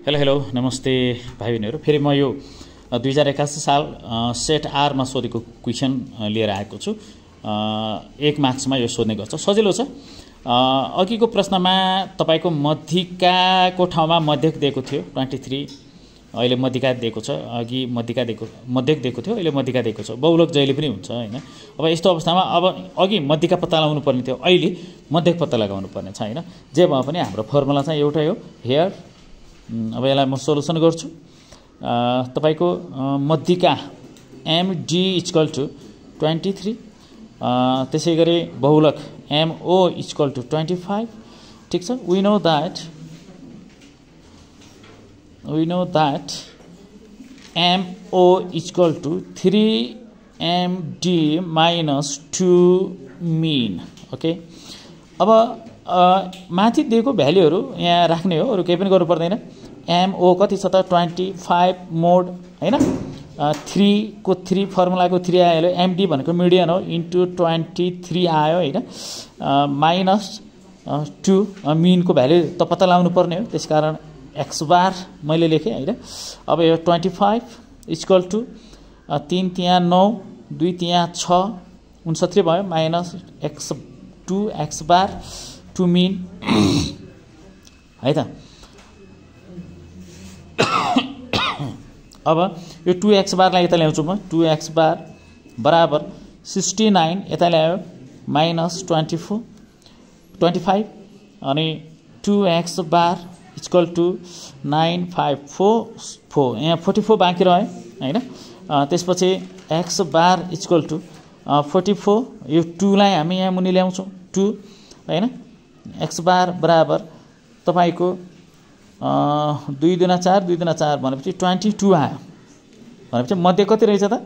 Hello नमस्ते भाइ बहिनीहरू। फेरि म यो 2081 साल सेट आरमा सोधेको क्वेसन लिएर आएको छु। 1 मार्क्समा यो सोध्ने गर्छ, सजिलो छ। अघिको प्रश्नमा तपाईको मध्यिकाको ठाउँमा मध्यक दिएको थियो 23, अहिले मध्यिका दिएको छ। अघि मध्यक दिएको थियो, अहिले मध्यिका दिएको छ। बहुलक जहिले पनि हुन्छ हैन। अब यस्तो अवस्थामा अब अघि मध्यिका पत्ता लगाउनु पर्ने थियो, अहिले मध्यक पत्ता लगाउनु पर्ने छ हैन। जे भए पनि हाम्रो फर्मुला चाहिँ एउटै हो, हियर। अब यसलाई म सोलुसन गर्छु। तपाईको मध्यिका MD = 23, त्यसैगरी बहुलक MO = 25। ठीक छ। we know that MO = 3MD - 2 mean। Okay. अब माथि दिएको भ्यालुहरु यहाँ राख्ने हो, अरु केही पनि गर्नु पर्दैन। MO कति छ त 25 मोड हैन। 3 को 3 फर्मुलाको 3 आयो। MD भनेको मिडियन हो, इन्टु 23 आयो हैन। -2 मिन को भ्यालु त पत्ता लगाउनु पर्ने हो, त्यसकारण x बार मैले लेखे हैन। अब यो 25 = 3 त्यहाँ 9, 2 त्यहाँ 6, 69 भयो, माइनस x बार 2 मिन है त। अब यो 2x बारलाई यता ल्याउँछु म। 2x बार बराबर 69 यता ल्यायो, -25 अनि 2x बार = 954। यहाँ 44 बाँकी रह्यो हैन। त्यसपछि x बार = 44। यो 2 लाई हामी यहाँ मुनि ल्याउँछौं, 2 हैन। x बार बराबर तपाईको 2 दुना 4, 2 दुना 4 भनेपछि 22 आयो। भनेपछि मध्य कति रहेछ त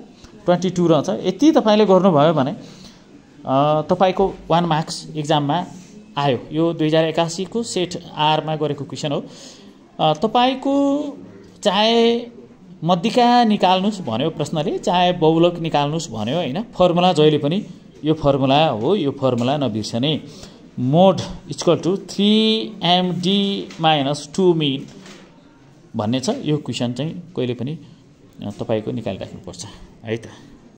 22 रहन्छ। यति तपाईले गर्नुभयो भने तपाईको 1 मार्क्स एक्जाममा आयो। यो 2081 को सेट आर मा गरेको क्वेशन हो। तपाईको चाहे मध्यिका निकाल्नुस् भन्यो प्रश्नले, चाहे बहुलक निकाल्नुस् भन्यो हैन। फर्मुला जहिले पनि यो फर्मुला हो, यो फर्मुला नबिर्सने। मोड = 3MD - 2 मिन भन्ने छ। यो क्वेशन चाहिँ कहिले पनि तपाईको निकालिराख्नु पर्छ है त।